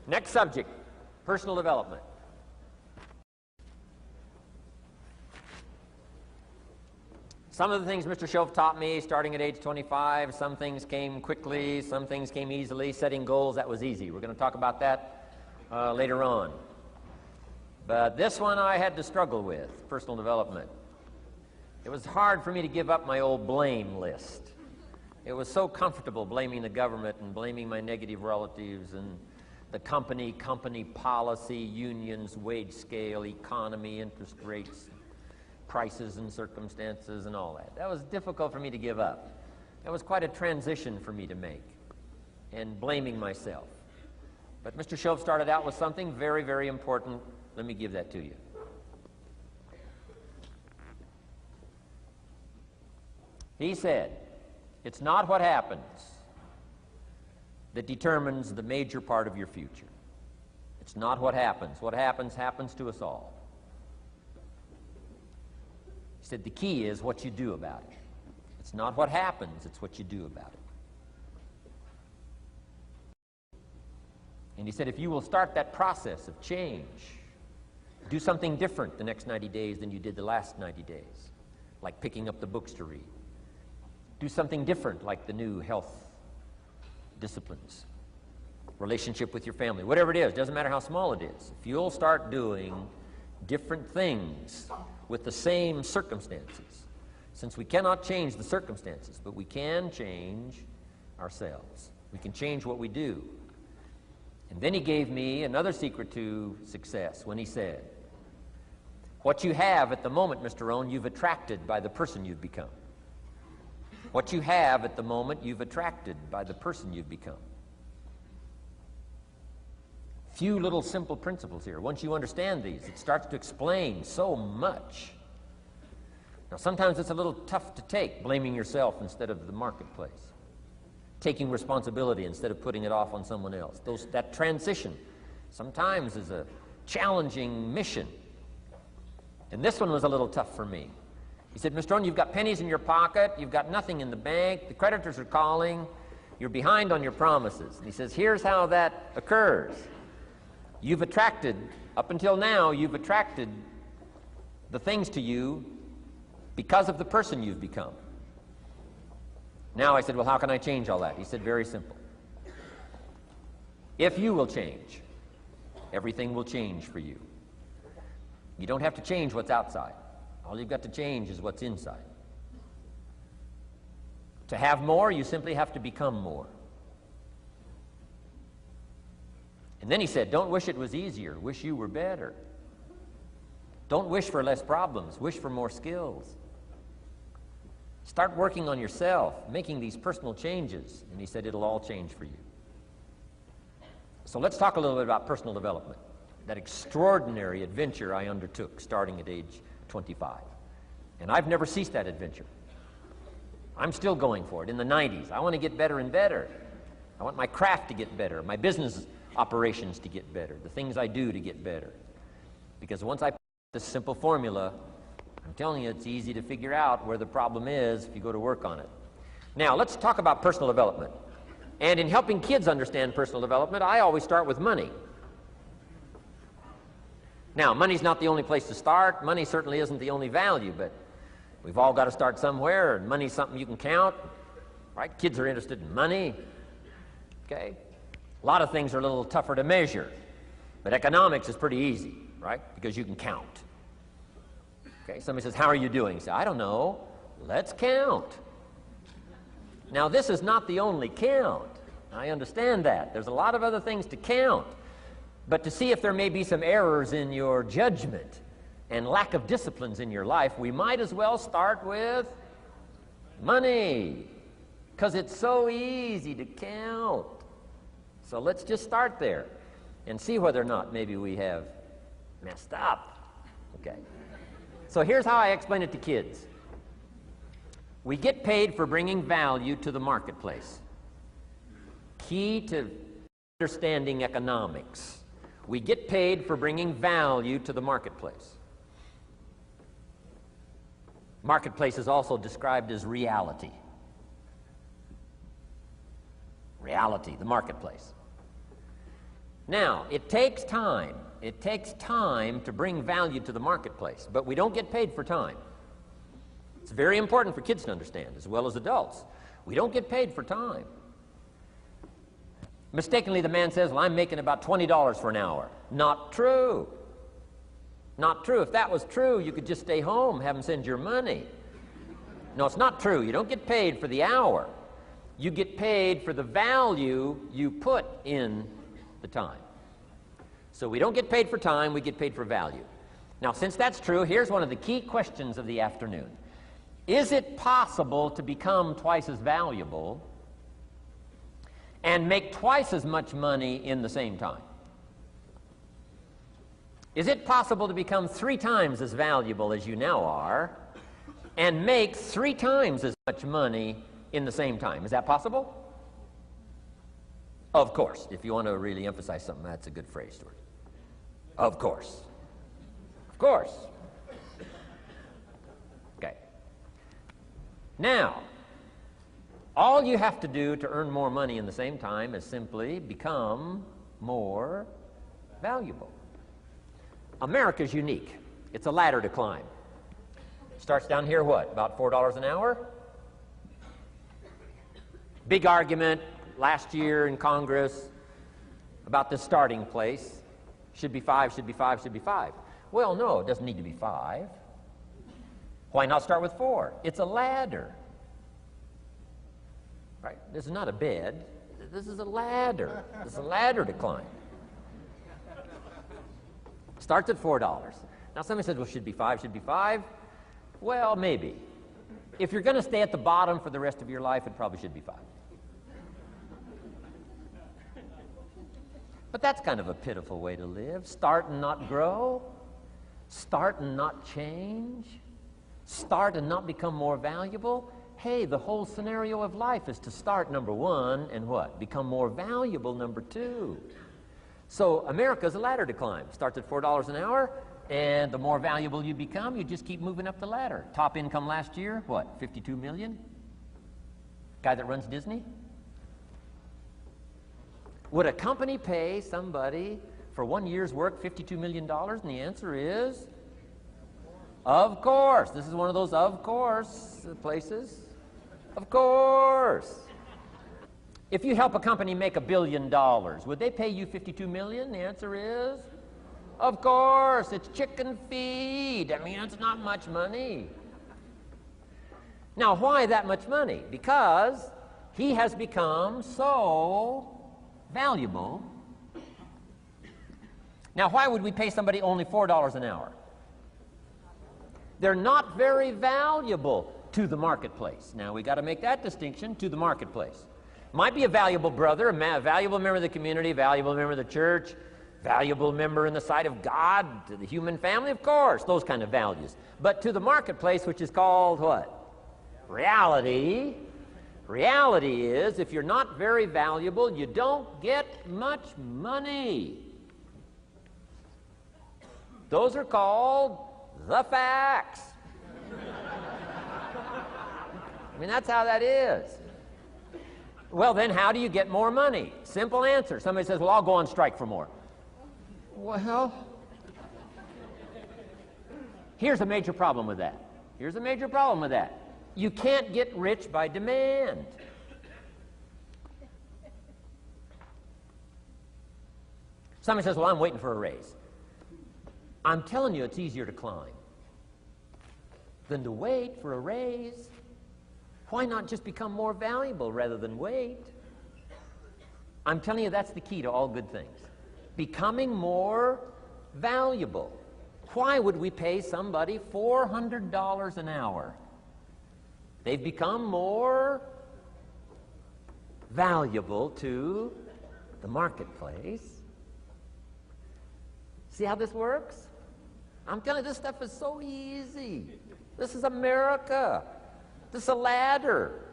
Next subject, personal development. Some of the things Mr. Shoaff taught me starting at age 25, some things came quickly, some things came easily. Setting goals, that was easy. We're going to talk about that later on. But this one I had to struggle with, personal development. It was hard for me to give up my old blame list. It was so comfortable blaming the government and blaming my negative relatives and the company policy, unions, wage scale, economy, interest rates, prices and circumstances and all that. That was difficult for me to give up. That was quite a transition for me to make, and blaming myself. But Mr. Shoaff started out with something very, very important. Let me give that to you. He said, it's not what happens that determines the major part of your future. It's not what happens. What happens, happens to us all. He said the key is what you do about it. It's not what happens, it's what you do about it. And he said if you will start that process of change, do something different the next 90 days than you did the last 90 days, like picking up the books to read. Do something different like the new health disciplines, relationship with your family, whatever it is, doesn't matter how small it is. If you'll start doing different things with the same circumstances, since we cannot change the circumstances, but we can change ourselves. We can change what we do. And then he gave me another secret to success when he said, what you have at the moment, Mr. Rohn, you've attracted by the person you've become. What you have at the moment, you've attracted by the person you've become. Few little simple principles here. Once you understand these, it starts to explain so much. Now, sometimes it's a little tough to take, blaming yourself instead of the marketplace, taking responsibility instead of putting it off on someone else. That transition sometimes is a challenging mission. And this one was a little tough for me. He said, Mr. Rohn, you've got pennies in your pocket, you've got nothing in the bank, the creditors are calling, you're behind on your promises. And he says, here's how that occurs. You've attracted, up until now, you've attracted the things to you because of the person you've become. Now I said, well, how can I change all that? He said, very simple. If you will change, everything will change for you. You don't have to change what's outside. All you've got to change is what's inside. To have more, you simply have to become more. And then he said, don't wish it was easier, wish you were better. Don't wish for less problems, wish for more skills. Start working on yourself, making these personal changes, and he said it'll all change for you. So let's talk a little bit about personal development, that extraordinary adventure I undertook starting at age 25. And I've never ceased that adventure. I'm still going for it in the 90s. I want to get better and better. I want my craft to get better, my business operations to get better, the things I do to get better. Because once I put this simple formula, I'm telling you, it's easy to figure out where the problem is if you go to work on it. Now, let's talk about personal development. And in helping kids understand personal development, I always start with money. Now, money's not the only place to start. Money certainly isn't the only value, but we've all got to start somewhere, and money's something you can count, right? Kids are interested in money, okay? A lot of things are a little tougher to measure, but economics is pretty easy, right? Because you can count. Okay, somebody says, how are you doing? You say, I don't know. Let's count. Now, this is not the only count. I understand that. There's a lot of other things to count. But to see if there may be some errors in your judgment and lack of disciplines in your life, we might as well start with money, because it's so easy to count. So let's just start there and see whether or not maybe we have messed up. Okay. So here's how I explain it to kids. We get paid for bringing value to the marketplace. Key to understanding economics. We get paid for bringing value to the marketplace. Marketplace is also described as reality. Reality, the marketplace. Now, it takes time. It takes time to bring value to the marketplace, but we don't get paid for time. It's very important for kids to understand, as well as adults. We don't get paid for time. Mistakenly, the man says, well, I'm making about $20 for an hour. Not true. Not true. If that was true, you could just stay home, have them send your money. No, it's not true. You don't get paid for the hour. You get paid for the value you put in the time. So we don't get paid for time, we get paid for value. Now, since that's true, here's one of the key questions of the afternoon. Is it possible to become twice as valuable and make twice as much money in the same time? Is it possible to become 3 times as valuable as you now are and make 3 times as much money in the same time? Is that possible? Of course. If you want to really emphasize something, that's a good phrase, Stuart. Of course. Of course. Okay. Now, all you have to do to earn more money in the same time is simply become more valuable. America's unique. It's a ladder to climb. Starts down here, what, about $4 an hour? Big argument last year in Congress about the starting place. Should be 5, should be 5, should be 5. Well, no, it doesn't need to be 5. Why not start with 4? It's a ladder. Right? This is not a bed. This is a ladder. This is a ladder to climb. Starts at $4. Now somebody says, well, should be 5, should be 5. Well, maybe. If you're going to stay at the bottom for the rest of your life, it probably should be 5. But that's kind of a pitiful way to live. Start and not grow. Start and not change. Start and not become more valuable. Hey, the whole scenario of life is to start, number 1, and what? Become more valuable, number 2. So America's a ladder to climb. Starts at $4 an hour, and the more valuable you become, you just keep moving up the ladder. Top income last year, what, 52 million? Guy that runs Disney? Would a company pay somebody for 1 year's work $52 million? And the answer is, of course. This is one of those of course places. Of course. If you help a company make $1 billion, would they pay you $52 million? The answer is, of course. It's chicken feed. I mean, it's not much money. Now, why that much money? Because he has become so valuable. Now, why would we pay somebody only $4 an hour? They're not very valuable to the marketplace. Now, we got to make that distinction, to the marketplace. Might be a valuable brother, a valuable member of the community, valuable member of the church, valuable member in the sight of God, to the human family, of course, those kind of values. But to the marketplace, which is called what? Reality. Reality is, if you're not very valuable, you don't get much money. Those are called the facts. I mean, that's how that is. Well, then how do you get more money? Simple answer. Somebody says, well, I'll go on strike for more. Well, here's a major problem with that. Here's a major problem with that. You can't get rich by demand. Somebody says, well, I'm waiting for a raise. I'm telling you, it's easier to climb than to wait for a raise. Why not just become more valuable rather than wait? I'm telling you, that's the key to all good things. Becoming more valuable. Why would we pay somebody $400 an hour? They've become more valuable to the marketplace. See how this works? I'm telling you, this stuff is so easy. This is America. This is a ladder.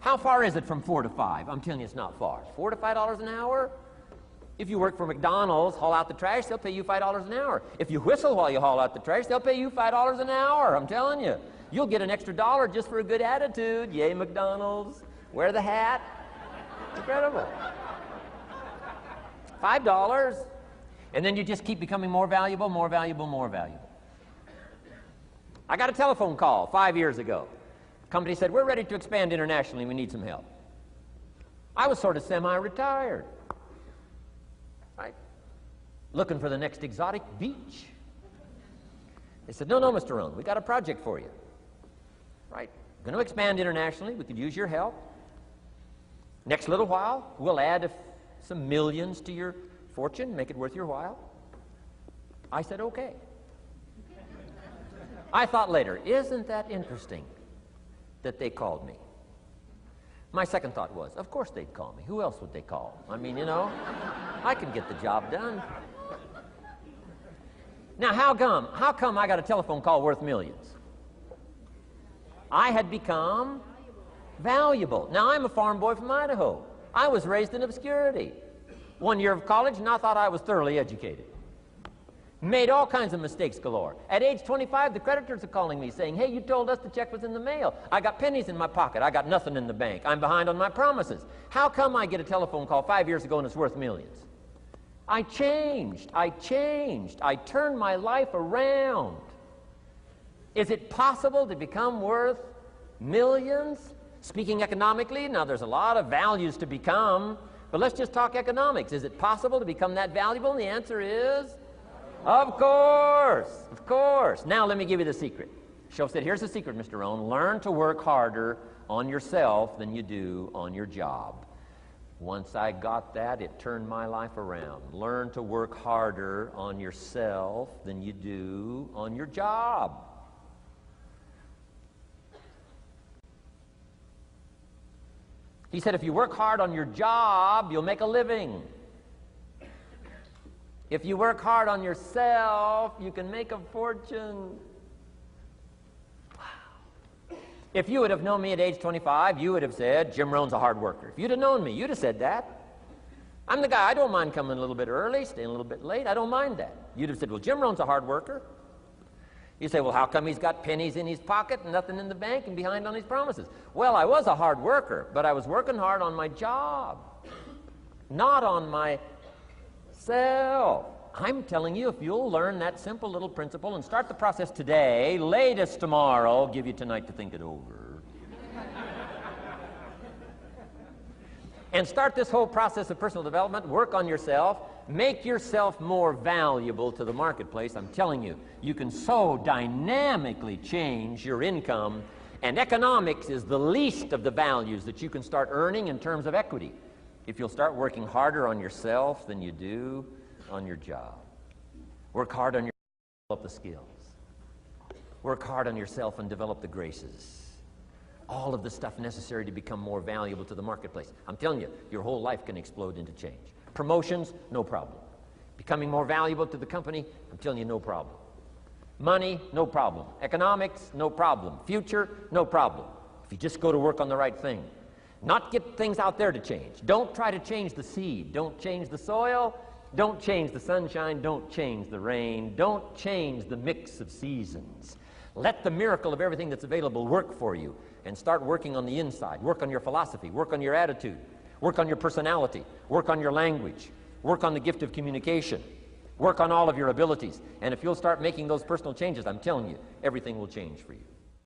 How far is it from 4 to 5? I'm telling you, it's not far. $4 to $5 an hour? If you work for McDonald's, haul out the trash, they'll pay you $5 an hour. If you whistle while you haul out the trash, they'll pay you $5 an hour. I'm telling you. You'll get an extra $1 just for a good attitude. Yay, McDonald's. Wear the hat. Incredible. $5. And then you just keep becoming more valuable, more valuable, more valuable. I got a telephone call 5 years ago. The company said, we're ready to expand internationally. We need some help. I was sort of semi-retired, right? Looking for the next exotic beach. They said, no, Mr. Rohn, we got a project for you, right? Going to expand internationally. We could use your help. Next little while, we'll add some millions to your fortune, make it worth your while. I said, okay. I thought later, isn't that interesting that they called me? My second thought was, of course they'd call me. Who else would they call? I mean, you know, I can get the job done. Now, how come I got a telephone call worth millions? I had become valuable. Now, I'm a farm boy from Idaho. I was raised in obscurity. 1 year of college, and I thought I was thoroughly educated. Made all kinds of mistakes galore. At age 25, the creditors are calling me saying, hey, you told us the check was in the mail. I got pennies in my pocket. I got nothing in the bank. I'm behind on my promises. How come I get a telephone call 5 years ago and it's worth millions? I changed. I turned my life around. Is it possible to become worth millions? Speaking economically, now there's a lot of values to become, but let's just talk economics. Is it possible to become that valuable? And the answer is, of course, of course. Now let me give you the secret. Shoaff said, here's the secret, Mr. Rohn. Learn to work harder on yourself than you do on your job. Once I got that, it turned my life around. Learn to work harder on yourself than you do on your job. He said, if you work hard on your job, you'll make a living. If you work hard on yourself, you can make a fortune. Wow. If you would have known me at age 25, you would have said, Jim Rohn's a hard worker. If you'd have known me, you'd have said that. I'm the guy, I don't mind coming a little bit early, staying a little bit late. I don't mind that. You'd have said, well, Jim Rohn's a hard worker. You say, well, how come he's got pennies in his pocket and nothing in the bank and behind on his promises? Well, I was a hard worker, but I was working hard on my job, not on myself. I'm telling you, if you'll learn that simple little principle and start the process today, latest tomorrow, give you tonight to think it over. And start this whole process of personal development, work on yourself, make yourself more valuable to the marketplace. I'm telling you, you can so dynamically change your income, and economics is the least of the values that you can start earning in terms of equity if you'll start working harder on yourself than you do on your job. Work hard on yourself and develop the skills. Work hard on yourself and develop the graces. All of the stuff necessary to become more valuable to the marketplace. I'm telling you, your whole life can explode into change. Promotions, no problem. Becoming more valuable to the company, I'm telling you, no problem. Money, no problem. Economics, no problem. Future, no problem. If you just go to work on the right thing. Not get things out there to change. Don't try to change the seed. Don't change the soil. Don't change the sunshine. Don't change the rain. Don't change the mix of seasons. Let the miracle of everything that's available work for you, and start working on the inside. Work on your philosophy. Work on your attitude. Work on your personality. Work on your language. Work on the gift of communication. Work on all of your abilities. And if you'll start making those personal changes, I'm telling you, everything will change for you.